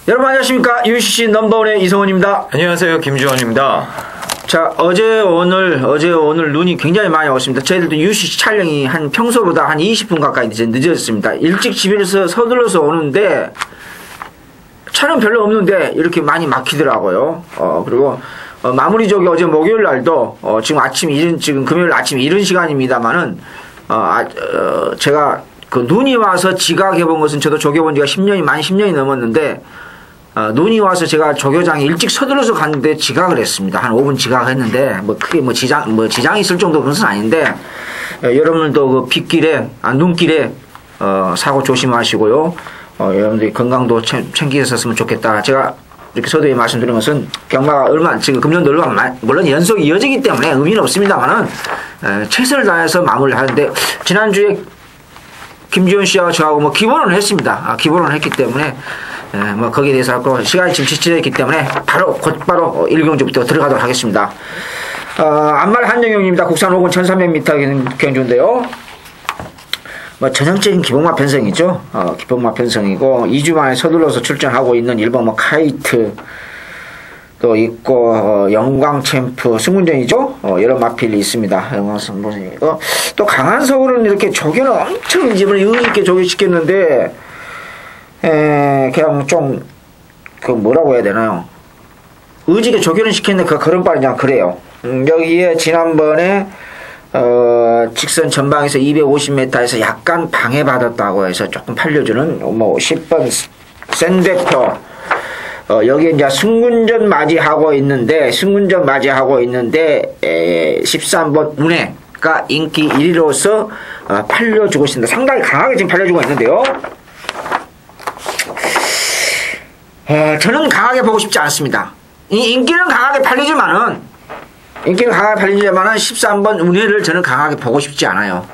여러분 안녕하십니까. UCC 넘버원의 이성원입니다. 안녕하세요. 김주원입니다. 자, 어제 오늘 눈이 굉장히 많이 왔습니다. 저희들도 UCC 촬영이 평소보다 한 20분 가까이 늦어졌습니다. 일찍 집에서 서둘러서 오는데 차는 별로 없는데 이렇게 많이 막히더라고요. 그리고 마무리적이 어제 목요일 날도 지금 금요일 아침 이른 시간입니다만은 제가 그 눈이 와서 지각해 본 것은 저도 조교 지가 10년이 넘었는데 눈이 와서 제가 조교장에 일찍 서둘러서 갔는데 지각을 했습니다. 한 5분 지각했는데 크게 지장이 있을 정도 그런 건 아닌데 여러분들도 그 빗길에 눈길에 사고 조심하시고요. 여러분들이 건강도 챙기셨으면 좋겠다. 제가 이렇게 서두에 말씀드린 것은 경마가 지금 금년도 물론 연속이 이어지기 때문에 의미는 없습니다만은 최선을 다해서 마무리를 하는데 지난주에 김지원 씨하고 저하고 기본은 했습니다. 기본은 했기 때문에 거기에 대해서 하고 시간이 지금 지체되어 있기 때문에 곧바로 1경주부터 들어가도록 하겠습니다. 안말 한정형입니다. 국산 5군 1300m 경주인데요. 전형적인 기복마 편성이죠. 기복마 편성이고 2주 만에 서둘러서 출전하고 있는 일본 카이트 또 있고 영광 챔프 승군전이죠. 여러 마필이 있습니다. 영광 승군전이고 또 강한 서울은 이렇게 조교는 엄청 이번에 의의 있게 조교시켰는데 그냥 좀 뭐라고 해야 되나요? 의지게 조교는 시켰는데 그런 바는 그냥 그래요. 여기에 지난번에 직선 전방에서 250m에서 약간 방해받았다고 해서 조금 팔려주는 10번 센 대표 여기에 이제 승군전 맞이하고 있는데 13번 운해가 인기 1위로서 팔려주고 있습니다. 상당히 강하게 지금 팔려주고 있는데요. 저는 강하게 보고 싶지 않습니다. 인기는 강하게 팔리지만은 13번 운해를 저는 강하게 보고 싶지 않아요.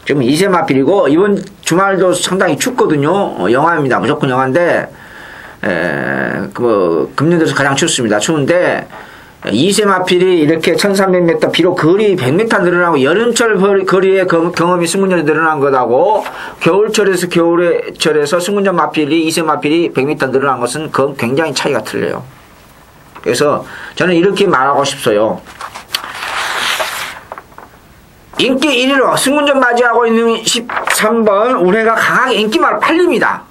지금 2세 마필이고 이번 주말도 상당히 춥거든요. 영하입니다. 무조건 영하인데 금년 들어서 가장 춥습니다. 추운데 2세 마필이 이렇게 1300m 비록 거리 100m 늘어나고 여름철 거리의 경험이 승군전이 늘어난 것하고 겨울철에서 승군전 마필이 2세 마필이 100m 늘어난 것은 굉장히 차이가 틀려요. 그래서 저는 이렇게 말하고 싶어요. 인기 1위로 승군전 맞이하고 있는 13번 운해가 강하게 인기만 팔립니다.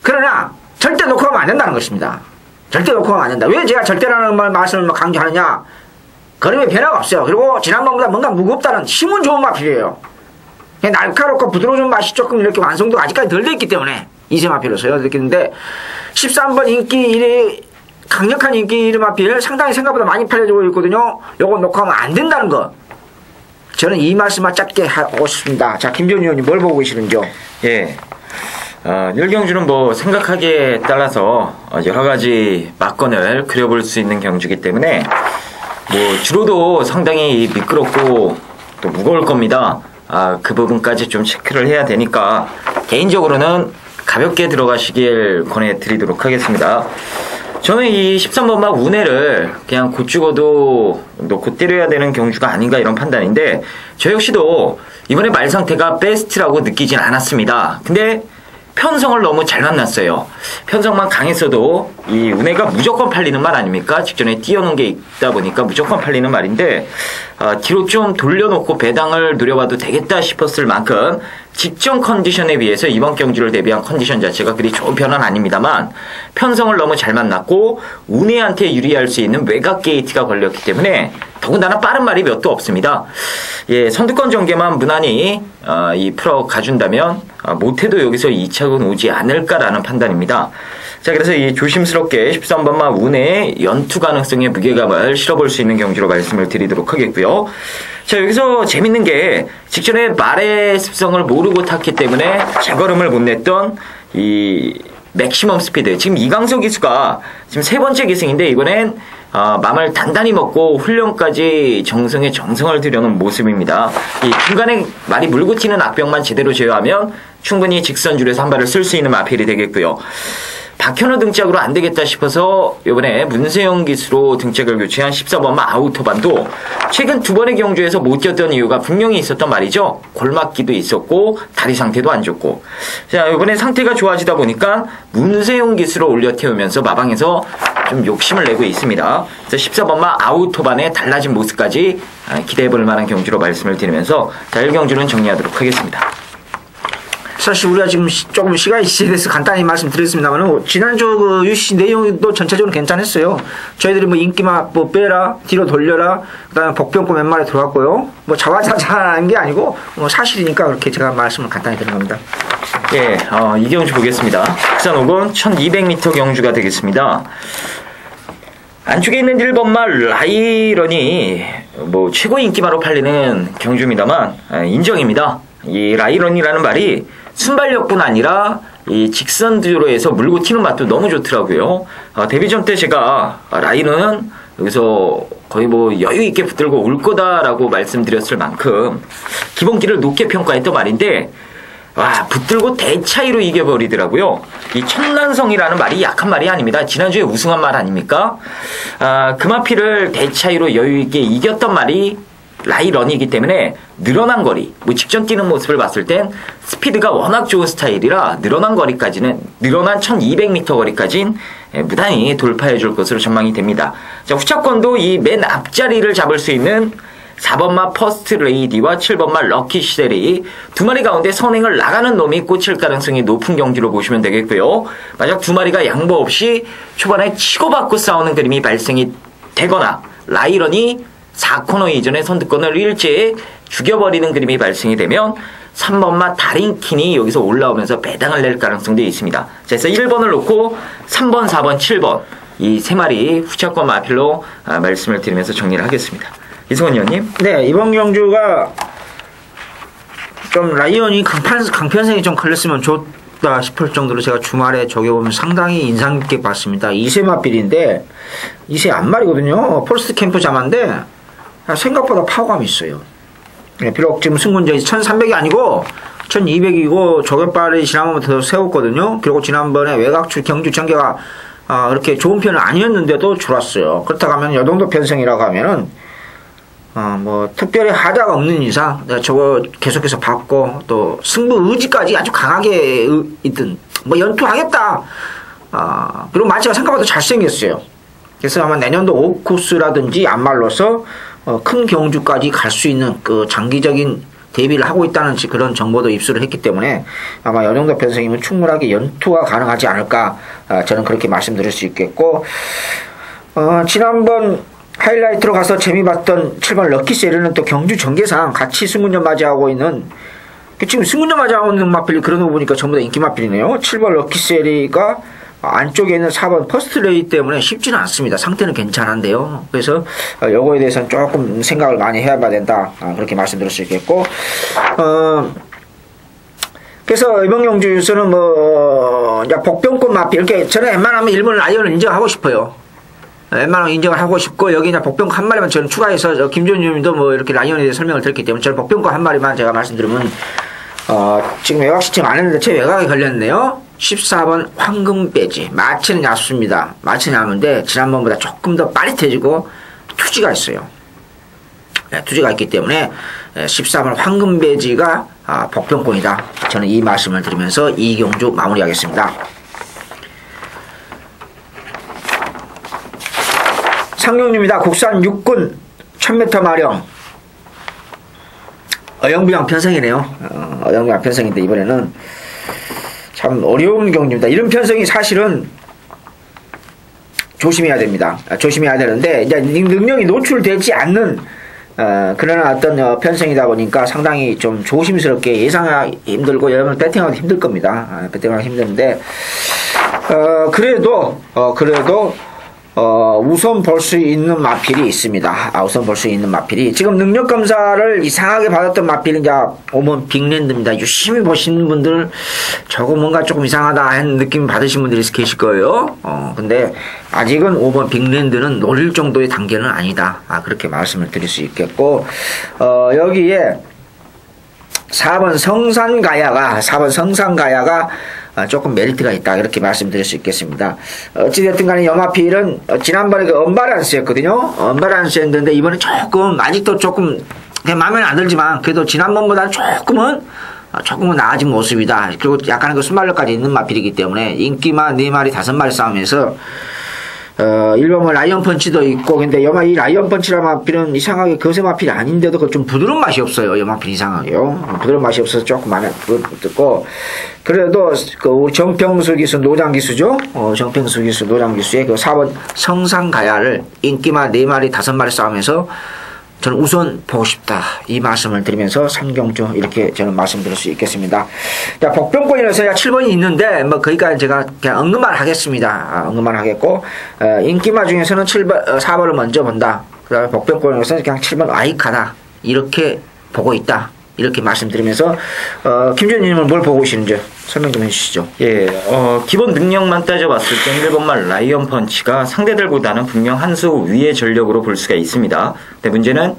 그러나 절대 놓고 가면 안 된다는 것입니다. 절대 놓고 가면 안 된다. 왜 제가 절대라는 말씀을 강조하느냐? 걸음에 변화가 없어요. 그리고 지난번보다 뭔가 무겁다는 힘은 좋은 마필이에요. 날카롭고 부드러운 맛이 조금 이렇게 완성도가 아직까지 덜 돼 있기 때문에 2세 마필로서요. 느끼는데 13번 인기 1위 강력한 인기 1위 마필 상당히 생각보다 많이 팔려지고 있거든요. 요거 놓고 하면 안 된다는 거. 저는 이 말씀만 짧게 하고 싶습니다. 자, 김지원 의원님 뭘 보고 계시는지요? 예. 1경주는 생각하기에 따라서 여러 가지 막건을 그려볼 수 있는 경주이기 때문에 주로도 상당히 미끄럽고 또 무거울 겁니다. 그 부분까지 좀 체크를 해야 되니까 개인적으로는 가볍게 들어가시길 권해드리도록 하겠습니다. 저는 이 13번막 운해를 그냥 곧 죽어도 곧 때려야 되는 경주가 아닌가 이런 판단인데 저 역시도 이번에 말 상태가 베스트라고 느끼진 않았습니다. 근데 편성을 너무 잘 만났어요. 편성만 강했어도 이 운해가 무조건 팔리는 말 아닙니까? 직전에 띄워놓은 게 있다 보니까 무조건 팔리는 말인데 뒤로 좀 돌려놓고 배당을 노려봐도 되겠다 싶었을 만큼 직전 컨디션에 비해서 이번 경주를 대비한 컨디션 자체가 그리 좋은 편은 아닙니다만 편성을 너무 잘 만났고 운해한테 유리할 수 있는 외곽 게이트가 걸렸기 때문에 더군다나 빠른 말이 몇도 없습니다. 예, 선두권 전개만 무난히 풀어 가준다면 못해도 여기서 2착은 오지 않을까라는 판단입니다. 자, 그래서 이 조심스럽게 13번마 운해의 연투 가능성의 무게감을 실어볼 수 있는 경주로 말씀을 드리도록 하겠고요. 자, 여기서 재밌는 게 직전에 말의 습성을 모르고 탔기 때문에 재걸음을 못 냈던 이 맥시멈 스피드, 지금 이강석 기수가 지금 세 번째 기승인데 이번엔 맘을 단단히 먹고 훈련까지 정성에 정성을 들여놓은 모습입니다. 이 중간에 말이 물고 튀는 악병만 제대로 제어하면 충분히 직선줄에서 한 발을 쓸 수 있는 마필이 되겠고요. 박현우 등짝으로 안 되겠다 싶어서 이번에 문세영 기수로 등짝을 교체한 14번마 아우터반도 최근 두 번의 경주에서 못 뛰었던 이유가 분명히 있었던 말이죠. 골막기도 있었고 다리 상태도 안 좋고. 자, 이번에 상태가 좋아지다 보니까 문세영 기수로 올려 태우면서 마방에서 좀 욕심을 내고 있습니다. 그래서 14번마 아우터반의 달라진 모습까지 기대해볼 만한 경주로 말씀을 드리면서 자, 1경주는 정리하도록 하겠습니다. 사실 우리가 지금 조금 시간이 지체돼서 간단히 말씀드렸습니다만 지난주 그 UC 내용도 전체적으로 괜찮았어요. 저희들이 뭐 인기맛 뭐 빼라 뒤로 돌려라 그다음에 복병고 몇 마리 들어갔고요. 뭐 자화자찬한 게 아니고 뭐 사실이니까 그렇게 제가 말씀을 간단히 드린 겁니다. 예, 이 경주 보겠습니다. 국산 5번 1200m 경주가 되겠습니다. 안쪽에 있는 1번마 라이런이 뭐 최고 인기마로 팔리는 경주입니다만 인정입니다. 이 라이런이라는 말이 순발력뿐 아니라 이 직선 드로에서 물고 튀는 맛도 너무 좋더라고요. 데뷔전 때 제가 라이런은 여기서 거의 뭐 여유 있게 붙들고 올 거다라고 말씀드렸을 만큼 기본기를 높게 평가했던 말인데 와, 붙들고 대차이로 이겨버리더라고요. 이 청란성이라는 말이 약한 말이 아닙니다. 지난주에 우승한 말 아닙니까? 그 마피를 대차이로 여유 있게 이겼던 말이 라이런이기 때문에 늘어난 거리, 뭐 직전 뛰는 모습을 봤을 땐 스피드가 워낙 좋은 스타일이라 늘어난 거리까지는, 늘어난 1200m 거리까지는 무난히 돌파해 줄 것으로 전망이 됩니다. 자, 후차권도 이 맨 앞자리를 잡을 수 있는 4번마 퍼스트 레이디와 7번마 럭키 시델이 두 마리 가운데 선행을 나가는 놈이 꽂힐 가능성이 높은 경기로 보시면 되겠고요. 만약 두 마리가 양보 없이 초반에 치고받고 싸우는 그림이 발생이 되거나 라이런이 4코너 이전에 선두권을 일제히 죽여버리는 그림이 발생이 되면 3번마 다링킨이 여기서 올라오면서 배당을 낼 가능성도 있습니다. 자, 그래서 1번을 놓고 3번, 4번, 7번 이 세 마리 후차권 마필로 말씀을 드리면서 정리를 하겠습니다. 이승원 의원님. 네, 이번 경주가 좀 라이언이 강편성이 좀 걸렸으면 좋다 싶을 정도로 제가 주말에 적여보면 상당히 인상 깊게 봤습니다. 2세 마필인데 2세 앞말이거든요. 폴스트 캠프 자마인데 생각보다 파워감이 있어요. 네, 비록 지금 승군전이 1300이 아니고 1200이고 조개발이 지난번부터 세웠거든요. 그리고 지난번에 외곽출 경주 전개가 그렇게 좋은 편은 아니었는데도 줄었어요. 그렇다고 하면 여동도 편성이라고 하면은 뭐 특별히 하자가 없는 이상 내가 저거 계속해서 받고 또 승부 의지까지 아주 강하게 있든 뭐 연투하겠다. 그리고 마치가 생각보다 잘생겼어요. 그래서 아마 내년도 5코스라든지 안말로서 큰 경주까지 갈 수 있는 그 장기적인 대비를 하고 있다는 그런 정보도 입수를 했기 때문에 아마 여정도 편성이면 충분하게 연투가 가능하지 않을까 저는 그렇게 말씀드릴 수 있겠고 지난번 하이라이트로 가서 재미봤던 7번 럭키세리는 또 경주 전개상 같이 승군전 맞이하고 있는 지금 승군전 맞이하고 있는 마필이 그런 거 보니까 전부 다 인기 마필이네요. 7번 럭키세리가 안쪽에 있는 4번 퍼스트레이 때문에 쉽지는 않습니다. 상태는 괜찮은데요. 그래서 요거에 대해서는 조금 생각을 많이 해봐야 된다. 그렇게 말씀드릴 수 있겠고 그래서 이번 경주에서는 뭐 이제 복병권 마필 이렇게 저는 웬만하면 일본 라이언을 인정하고 싶어요. 웬만하면 인정을 하고 싶고 여기 이제 복병권 한 마리만 저는 추가해서 김준님도 뭐 이렇게 라이언에 대해 설명을 드렸기 때문에 저는 복병권 한 마리만 제가 말씀드리면 지금 외곽 시청 안 했는데 제 외곽에 걸렸네요. 14번 황금 배지. 마치는 얇습니다. 마치는 얇은데 지난번보다 조금 더 빠릿해지고 투지가 있어요. 네, 투지가 있기 때문에 14번 황금 배지가 복병권이다. 저는 이 말씀을 드리면서 이 경주 마무리하겠습니다. 상용입니다. 국산 6군 1000m 마령 어영부양 편성이네요. 어영부양 편성인데 이번에는 참 어려운 경주입니다. 이런 편성이 사실은 조심해야 됩니다. 조심해야 되는데 이제 능력이 노출되지 않는 그런 어떤 편성이다 보니까 상당히 좀 조심스럽게 예상하기 힘들고 여러분 배팅하기 힘들 겁니다. 배팅하기 힘든데 그래도 우선 볼 수 있는 마필이 있습니다. 우선 볼 수 있는 마필이 지금 능력 검사를 이상하게 받았던 마필은 이제 오면 빅랜드입니다. 유심히 보시는 분들 저거 뭔가 조금 이상하다 하는 느낌 받으신 분들이 계실 거예요. 근데 아직은 5번 빅랜드는 노릴 정도의 단계는 아니다. 그렇게 말씀을 드릴 수 있겠고 여기에 4번 성산가야가 조금 메리트가 있다 이렇게 말씀드릴 수 있겠습니다. 어찌됐든 간에 염화필은 지난번에 그 언바란스였거든요. 언바란스였는데 이번에 조금 아직도 조금 그냥 마음에 안 들지만 그래도 지난번보다는 조금은 나아진 모습이다. 그리고 약간의 그 순발력까지 있는 마필이기 때문에 인기만 4마리 5마리 싸움에서 1번은 라이언 펀치도 있고, 근데 이 라이언 펀치라 마필은 이상하게 거세 마필이 아닌데도 그 좀 부드러운 맛이 없어요. 마필 이상하게요. 부드러운 맛이 없어서 조금 마음에 들고, 그래도 그 정평수 기수, 노장 기수죠? 정평수 기수, 노장 기수의 그 4번 성상가야를 인기만 4마리, 5마리 싸움에서 저는 우선 보고 싶다. 이 말씀을 드리면서 3경주 이렇게 저는 말씀드릴 수 있겠습니다. 자, 복병권이라서 7번이 있는데, 거기까지 제가 그냥 언급만 하겠습니다. 언급만 하겠고, 인기마 중에서는 4번을 먼저 본다. 그 다음에 복병권에서는 그냥 7번 와이카다. 이렇게 보고 있다. 이렇게 말씀드리면서, 김준님은 뭘 보고 계시는지 설명 좀 해주시죠. 예, 기본 능력만 따져봤을 때 1번만 라이언 펀치가 상대들보다는 분명 한 수 위의 전력으로 볼 수가 있습니다. 근데 문제는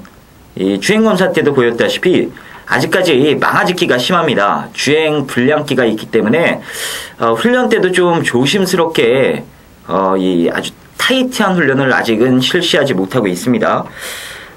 이 주행검사 때도 보였다시피 아직까지 망아짓기가 심합니다. 주행 불량기가 있기 때문에 훈련 때도 좀 조심스럽게 이 아주 타이트한 훈련을 아직은 실시하지 못하고 있습니다.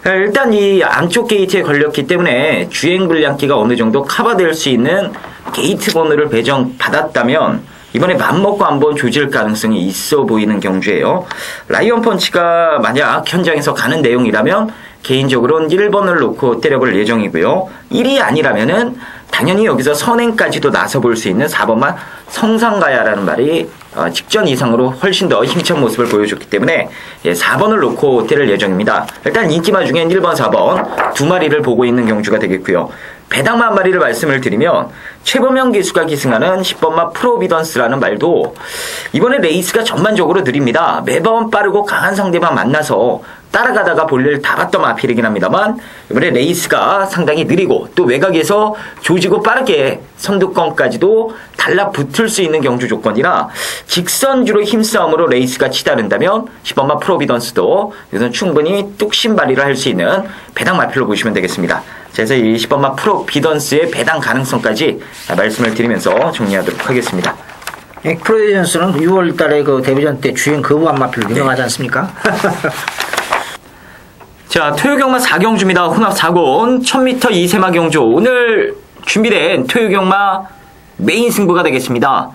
일단 이 안쪽 게이트에 걸렸기 때문에 주행 불량기가 어느 정도 커버될 수 있는 게이트 번호를 배정받았다면 이번에 맘먹고 한번 조질 가능성이 있어 보이는 경주예요. 라이언 펀치가 만약 현장에서 가는 내용이라면 개인적으로는 1번을 놓고 때려볼 예정이고요. 1이 아니라면은 당연히 여기서 선행까지도 나서볼 수 있는 4번만 성상가야라는 말이 직전 이상으로 훨씬 더 힘찬 모습을 보여줬기 때문에 4번을 놓고 때릴 예정입니다. 일단 인기마 중엔 1번, 4번 두 마리를 보고 있는 경주가 되겠고요. 배당마 한 마리를 말씀을 드리면 최범영 기수가 기승하는 10번마 프로비던스라는 말도 이번에 레이스가 전반적으로 느립니다. 매번 빠르고 강한 상대만 만나서 따라가다가 볼일 다 봤던 마필이긴 합니다만 이번에 레이스가 상당히 느리고 또 외곽에서 조지고 빠르게 선두권까지도 달라붙을 수 있는 경주 조건이라 직선주로 힘싸움으로 레이스가 치다른다면 10번마 프로비던스도 이것은 충분히 뚝심발휘를 할 수 있는 배당 마필로 보시면 되겠습니다. 그래서 이 10번마 프로비던스의 배당 가능성까지 말씀을 드리면서 정리하도록 하겠습니다. 프로비던스는 6월 달에 그 데뷔전 때 주행 거부한 마필로 유명하지 않습니까? 자, 토요경마 4경주입니다. 혼합 4곤 1000m 2세마 경주. 오늘 준비된 토요경마 메인 승부가 되겠습니다.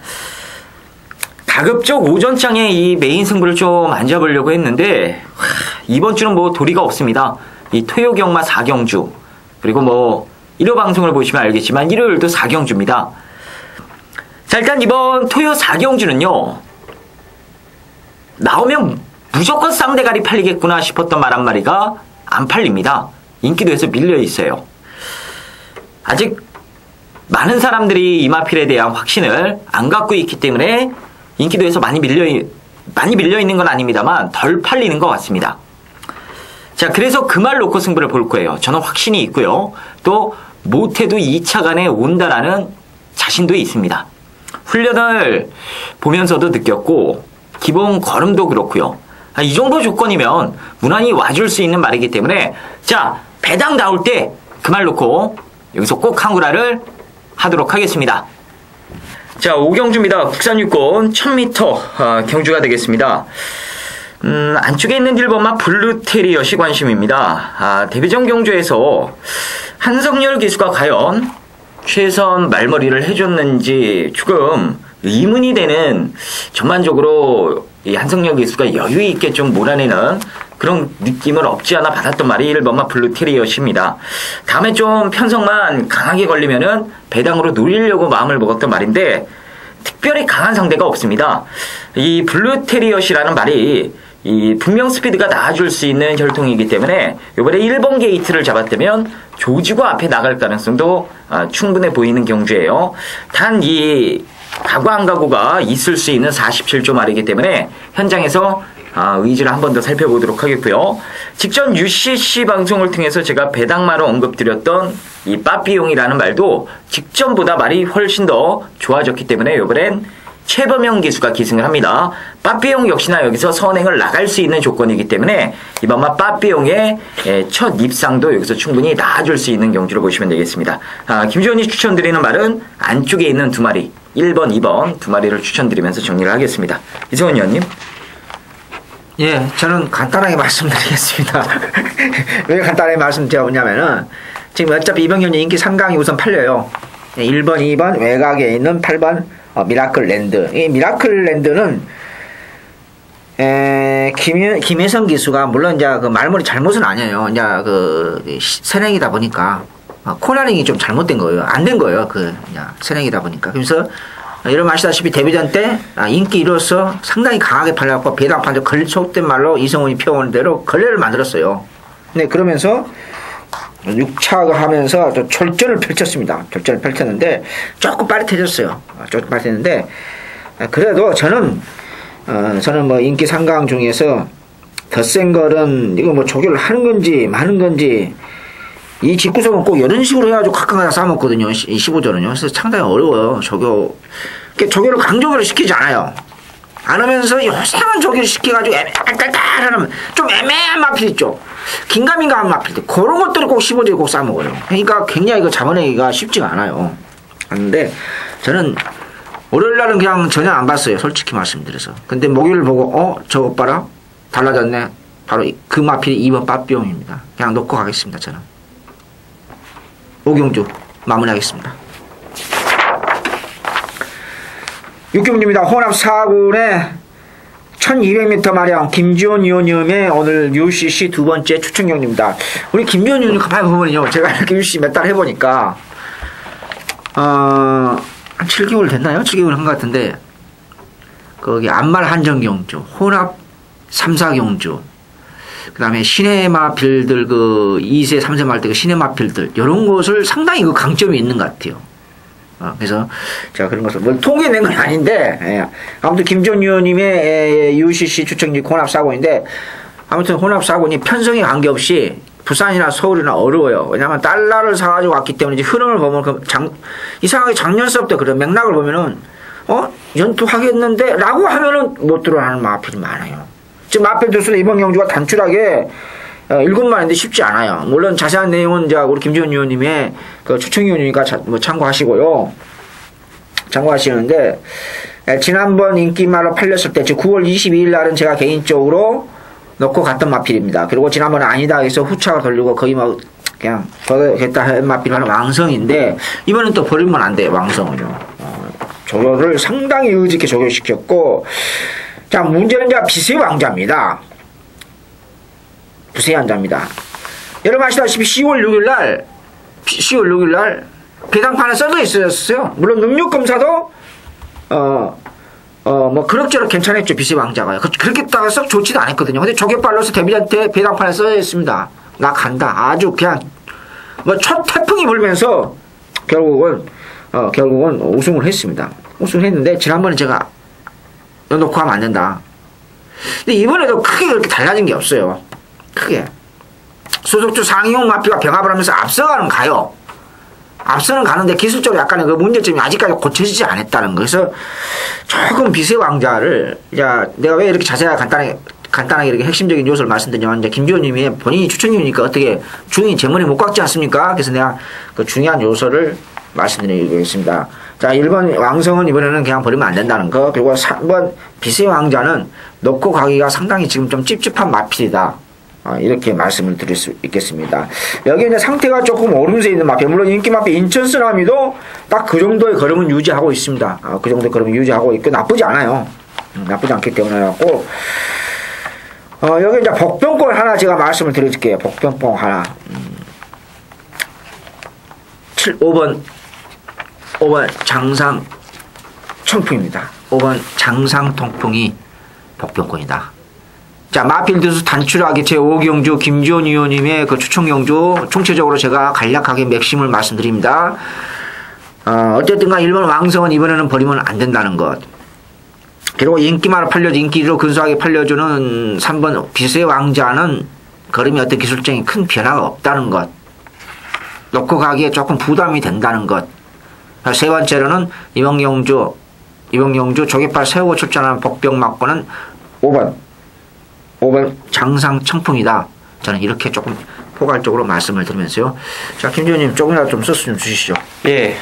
가급적 오전장에 이 메인 승부를 좀 앉아보려고 했는데 이번 주는 뭐 도리가 없습니다. 이 토요경마 4경주 그리고 일요 방송을 보시면 알겠지만 일요일도 4경주입니다. 자, 일단 이번 토요 4경주는요 나오면 무조건 쌍대가리 팔리겠구나 싶었던 말 한마리가 안 팔립니다. 인기도에서 밀려있어요. 아직 많은 사람들이 이 마필에 대한 확신을 안 갖고 있기 때문에 인기도에서 많이 밀려있는 건 아닙니다만 덜 팔리는 것 같습니다. 자, 그래서 그 말 놓고 승부를 볼 거예요. 저는 확신이 있고요. 또 못해도 2차간에 온다라는 자신도 있습니다. 훈련을 보면서도 느꼈고 기본 걸음도 그렇고요. 이 정도 조건이면 무난히 와줄 수 있는 말이기 때문에 자, 배당 나올 때 그 말 놓고 여기서 꼭 한구라를 하도록 하겠습니다. 자, 5경주입니다. 국산 유권 1000m 경주가 되겠습니다. 안쪽에 있는 1번마 블루테리엇이 관심입니다. 데뷔전 경주에서 한성열 기수가 과연 최선 말머리를 해줬는지 조금 의문이 되는 전반적으로 이 한성열 기수가 여유 있게 좀 몰아내는 그런 느낌을 없지 않아 받았던 말이 1번마 블루테리엇입니다. 다음에 좀 편성만 강하게 걸리면은 배당으로 노리려고 마음을 먹었던 말인데 특별히 강한 상대가 없습니다. 이 블루테리엇이라는 말이 이 분명 스피드가 나아줄 수 있는 혈통이기 때문에 이번에 1번 게이트를 잡았다면 조지고 앞에 나갈 가능성도 충분해 보이는 경주예요. 단 이 가구 안 가구가 있을 수 있는 47조 말이기 때문에 현장에서 의지를 한 번 더 살펴보도록 하겠고요. 직전 UCC 방송을 통해서 제가 배당마로 언급드렸던 이 빠삐용이라는 말도 직전보다 말이 훨씬 더 좋아졌기 때문에 이번엔 최범영 기수가 기승을 합니다. 빠삐용 역시나 여기서 선행을 나갈 수 있는 조건이기 때문에 이번만 빠삐용의 첫 입상도 여기서 충분히 나아줄 수 있는 경주로 보시면 되겠습니다. 김지원이 추천드리는 말은 안쪽에 있는 두 마리 1번, 2번 두 마리를 추천드리면서 정리를 하겠습니다. 이승원 의원님. 예, 저는 간단하게 말씀드리겠습니다. 왜 간단하게 말씀드리냐면은 지금 어차피 이병현이 인기 상강이 우선 팔려요. 1번, 2번 외곽에 있는 8번 미라클 랜드. 이 미라클 랜드는 김혜성 기수가 물론 이제 그 말머리 잘못은 아니에요. 이제 그 새내기다 보니까 코너링이 좀 잘못된 거예요. 안 된 거예요. 그 새내기다 보니까. 그래서 여러분 아시다시피 데뷔전 때 인기 이로써 상당히 강하게 팔려갖고 배당판도 속된 말로 이성훈이 표현한 대로 걸레를 만들었어요. 네, 그러면서 6차 하면서 또 절전을 펼쳤습니다. 절전을 펼쳤는데 조금 빠릿해졌어요. 조금 빠릿했는데 그래도 저는 뭐 인기 상강 중에서 더 센 거는 이거 뭐 조교를 하는 건지 마는 건지 이 집구석은 꼭 이런 식으로 해가지고 각각 싸먹거든요. 15조는요. 그래서 상당히 어려워요. 조교를 강조를 시키지 않아요. 안 하면서 요상한 조교를 시켜가지고 애매하면 좀 애매한 마필 있죠. 긴가민가한 마필 때 그런 것들을 꼭 15조에 꼭 싸먹어요. 그러니까 굉장히 이거 잡아내기가 쉽지가 않아요. 근데 저는 월요일날은 그냥 전혀 안 봤어요. 솔직히 말씀드려서. 근데 목요일 보고 저것 봐라 달라졌네. 바로 그 마필이 2번 빠삐용입니다. 그냥 놓고 가겠습니다. 저는 오경주 마무리하겠습니다. 6경주입니다. 호남 4군의 1200m 마량 김지원 의원님의 오늘 UCC 두 번째 추천 경주입니다. 우리 김지원 의원님 가만히 보면요. 제가 이렇게 UCC 몇 달 해보니까 한 7개월 됐나요? 7개월 한 것 같은데 거기 안말 한정 경주, 혼합 3, 4경주, 그 다음에 시네마 필들, 2세, 3세 말 때 시네마 필들, 이런 것을 상당히 그 강점이 있는 것 같아요. 그래서 제가 그런 것을 뭐 통계낸 건 아닌데, 아무튼 김지원 의원님의 UCC 추천지 혼합사고인데, 아무튼 혼합사고니 편성에 관계없이 부산이나 서울이나 어려워요. 왜냐면 달러를 사가지고 왔기 때문에 이제 흐름을 보면 이상하게 작년서부터 그런 맥락을 보면은, 연투하겠는데? 라고 하면은 못 들어가는 마필이 많아요. 지금 마필 두수는 이번 경주가 단출하게 읽을만 했는데 쉽지 않아요. 물론 자세한 내용은 이제 우리 김지원 의원님의 그 추천위원이니까 참고하시고요. 참고하시는데, 지난번 인기말로 팔렸을 때, 즉 9월 22일 날은 제가 개인적으로 넣고 갔던 마필입니다. 그리고 지난번에 아니다 해서 후차가 돌리고 거의 뭐 그냥 버렸겠다 한 마필은 왕성인데, 이번엔 또 버리면 안 돼요. 왕성은요. 조교를 상당히 의지있게 조교시켰고, 자, 문제는 이제 비세 왕자입니다. 부세 왕자입니다. 여러분 아시다시피 10월 6일 날 배당판에 써져 있었어요. 물론 능력검사도 뭐 그럭저럭 괜찮았죠. 비세 왕자가요. 그렇게 따가 썩 좋지도 않았거든요. 근데 조개빨로서 데뷔전 때 배당판에 써져 있습니다. 나 간다. 아주 그냥 뭐 첫 태풍이 불면서 결국은 우승을 했습니다. 우승을 했는데 지난번에 제가 넣고 하면 안 된다. 근데 이번에도 크게 그렇게 달라진 게 없어요. 크게. 소속주 상이용 마피가 병합을 하면서 앞서는 가는데 기술적으로 약간의 그 문제점이 아직까지 고쳐지지 않았다는 거. 그래서 조금 비세 왕자를, 내가 왜 이렇게 간단하게 이렇게 핵심적인 요소를 말씀드리냐면, 이제 김지원님이 본인이 추천이니까 어떻게 중이 제 머리 못 깎지 않습니까? 그래서 내가 그 중요한 요소를 말씀드리겠습니다. 자, 1번 왕성은 이번에는 그냥 버리면 안 된다는 거. 그리고 3번 비세 왕자는 넣고 가기가 상당히 지금 좀 찝찝한 마필이다. 이렇게 말씀을 드릴 수 있겠습니다. 여기 이제 상태가 조금 오름세 있는 마필. 물론 인기 마필 인천 쓰나미도 딱 그 정도의 걸음은 유지하고 있습니다. 그 정도의 걸음은 유지하고 있고 나쁘지 않아요. 나쁘지 않기 때문에 갖고 여기 이제 복병권 하나 제가 말씀을 드릴게요. 복병권 하나. 5번 장상 청풍입니다. 5번 장상 통풍이 복병권이다. 자, 마필 두수 단출하게 제5경주 김지원 의원님의 그 추천경주 총체적으로 제가 간략하게 맥심을 말씀드립니다. 어쨌든가 1번 왕성은 이번에는 버리면 안 된다는 것. 그리고 인기만 인기로 근소하게 팔려주는 3번 비세 왕자는 걸음이 어떤 기술적인 큰 변화가 없다는 것. 놓고 가기에 조금 부담이 된다는 것. 세 번째로는 이번 경주 이번 경주 조개발 세우고 출전하는 복병 맞고는 5번 장상 청풍이다. 저는 이렇게 조금 포괄적으로 말씀을 드리면서요. 자, 김지호님 조금이라도 좀 써서 좀 주시죠. 예,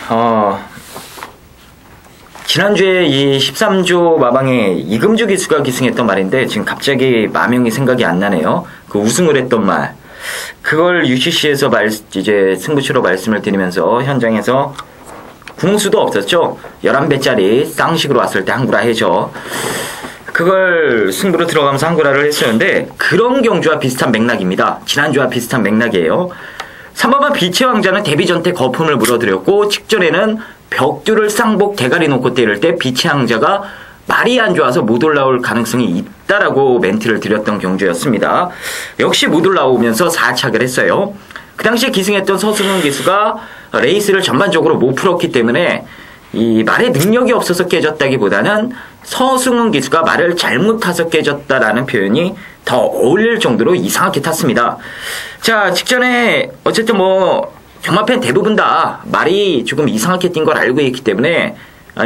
지난주에 이 13조 마방에 이금주 기수가 기승했던 말인데 지금 갑자기 마명이 생각이 안 나네요. 그 우승을 했던 말. 그걸 UCC에서 이제 승부처로 말씀을 드리면서 현장에서 구멍수도 없었죠. 11배짜리 쌍식으로 왔을 때 한구라 해죠. 그걸 승부로 들어가면서 한구라를 했었는데 그런 경주와 비슷한 맥락입니다. 지난주와 비슷한 맥락이에요. 3번만 빛의 왕자는 데뷔 전태 거품을 물어들였고 직전에는 벽두를 쌍복 대가리 놓고 때릴 때 빛의 왕자가 말이 안 좋아서 못 올라올 가능성이 있다라고 멘트를 드렸던 경주였습니다. 역시 못 올라오면서 4착을 했어요. 그 당시에 기승했던 서승훈 기수가 레이스를 전반적으로 못 풀었기 때문에 이 말에 능력이 없어서 깨졌다기보다는 서승훈 기수가 말을 잘못 타서 깨졌다라는 표현이 더 어울릴 정도로 이상하게 탔습니다. 자, 직전에 어쨌든 뭐 경마팬 대부분 다 말이 조금 이상하게 뛴 걸 알고 있기 때문에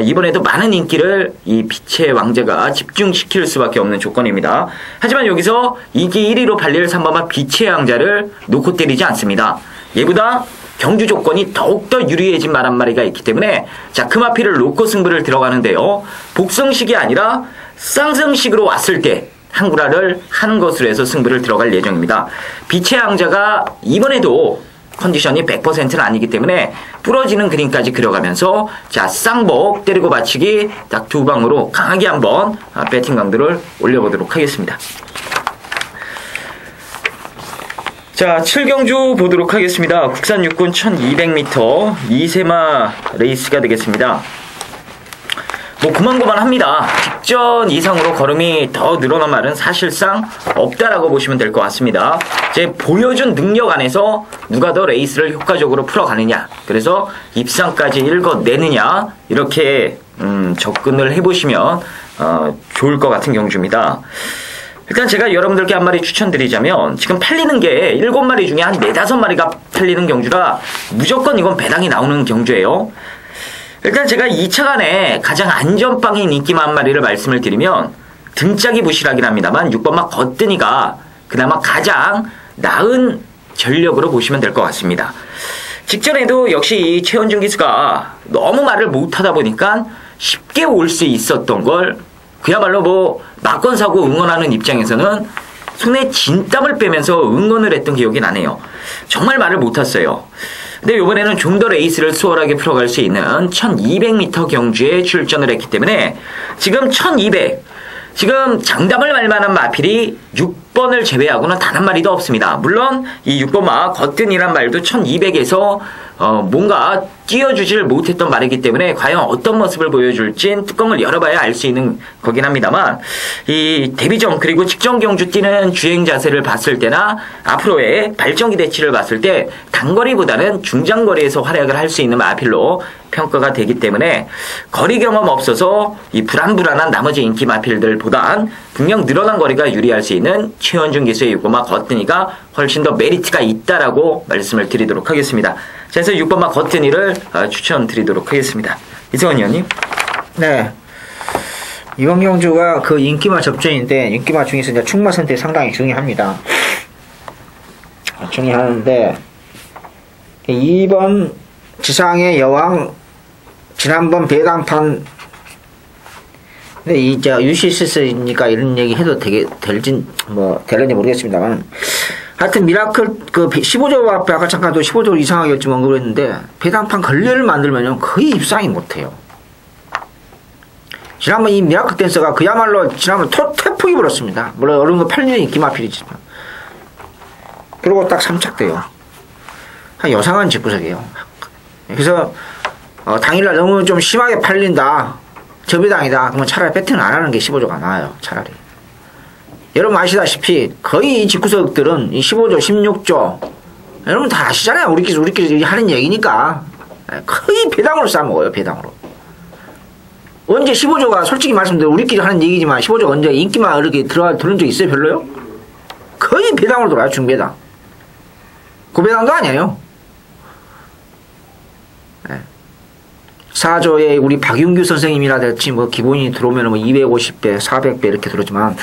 이번에도 많은 인기를 이 빛의 왕자가 집중시킬 수밖에 없는 조건입니다. 하지만 여기서 인기 1위로 발릴 3번마 빛의 왕자를 놓고 때리지 않습니다. 얘보다 경주 조건이 더욱더 유리해진 말 한 마리가 있기 때문에 자, 그 마피를 놓고 승부를 들어가는데요. 복성식이 아니라 쌍성식으로 왔을 때 한구라를 하는 것으로 해서 승부를 들어갈 예정입니다. 빛의 왕자가 이번에도 컨디션이 100%는 아니기 때문에 부러지는 그림까지 그려가면서 자, 쌍복 때리고 받치기 딱 두 방으로 강하게 한번 배팅 강도를 올려보도록 하겠습니다. 자, 7경주 보도록 하겠습니다. 국산 육군 1200m 2세마 레이스가 되겠습니다. 뭐 고만고만합니다. 직전 이상으로 걸음이 더 늘어난 말은 사실상 없다라고 보시면 될 것 같습니다. 제 보여준 능력 안에서 누가 더 레이스를 효과적으로 풀어가느냐, 그래서 입상까지 읽어내느냐, 이렇게 접근을 해보시면 좋을 것 같은 경주입니다. 일단 제가 여러분들께 한 마리 추천드리자면 지금 팔리는 게 7마리 중에 한 4, 5마리가 팔리는 경주라 무조건 이건 배당이 나오는 경주예요. 일단 제가 2차간에 가장 안전빵인 인기만 한 마리를 말씀을 드리면 등짝이 부실하긴 합니다만 6번마 거뜬이가 그나마 가장 나은 전력으로 보시면 될 것 같습니다. 직전에도 역시 이 최원준 기수가 너무 말을 못하다 보니까 쉽게 올 수 있었던 걸 그야말로 뭐 막건 사고 응원하는 입장에서는 손에 진땀을 빼면서 응원을 했던 기억이 나네요. 정말 말을 못 탔어요. 근데 이번에는 좀 더 레이스를 수월하게 풀어갈 수 있는 1200m 경주에 출전을 했기 때문에 지금 1200, 지금 장담을 말 만한 마필이 6번을 제외하고는 단 한 마리도 없습니다. 물론 이 6번마 거뜬이란 말도 1200에서 뭔가 띄워주질 못했던 말이기 때문에 과연 어떤 모습을 보여줄진 뚜껑을 열어봐야 알 수 있는 거긴 합니다만 이 데뷔전 그리고 직전 경주 뛰는 주행 자세를 봤을 때나 앞으로의 발전 기대치를 봤을 때 단거리보다는 중장거리에서 활약을 할 수 있는 마필로 평가가 되기 때문에 거리 경험 없어서 이 불안불안한 나머지 인기 마필들보단 분명 늘어난 거리가 유리할 수 있는 최원준 기수의 6번마 거뜬이가 훨씬 더 메리트가 있다라고 말씀을 드리도록 하겠습니다. 그래서 6번마 거뜬이를 추천드리도록 하겠습니다. 이승원 의원님. 네. 이번 경주가 그 인기마 접전인데 인기마 중에서 이제 충마 선택이 상당히 중요합니다. 중요하는데 2번 지상의 여왕 지난번 배당판 근데 이제 UCC니까 이런 얘기 해도 될진 뭐 될는지 모르겠습니다만 하여튼 미라클 그 15조 앞에 아까 잠깐 또 15조 이상하게 좀 언급을 했는데 배당판 걸려를 만들면요 거의 입상이 못해요. 지난번 이 미라클 댄서가 그야말로 지난번 태풍이 불었습니다. 물론 어려운 거 8년이 인기 마필이지만 그리고 딱 3착 돼요. 한 여상한 집구석이에요. 그래서 당일날 너무 좀 심하게 팔린다, 저배당이다, 그러면 차라리 배팅을 안 하는 게 15조가 나아요. 차라리. 여러분 아시다시피 거의 이 집구석들은 이 15조, 16조 여러분 다 아시잖아요. 우리끼리 하는 얘기니까 거의 배당으로 싸먹어요. 배당으로. 언제 15조가 솔직히 말씀드려 우리끼리 하는 얘기지만 15조가 언제 인기만 이렇게 들은 적 있어요? 별로요? 거의 배당으로 돌아요. 중배당. 고배당도 아니에요. 네. 사조의 우리 박윤규 선생님이라든지 뭐 기본이 들어오면 뭐 250배, 400배 이렇게 들었지만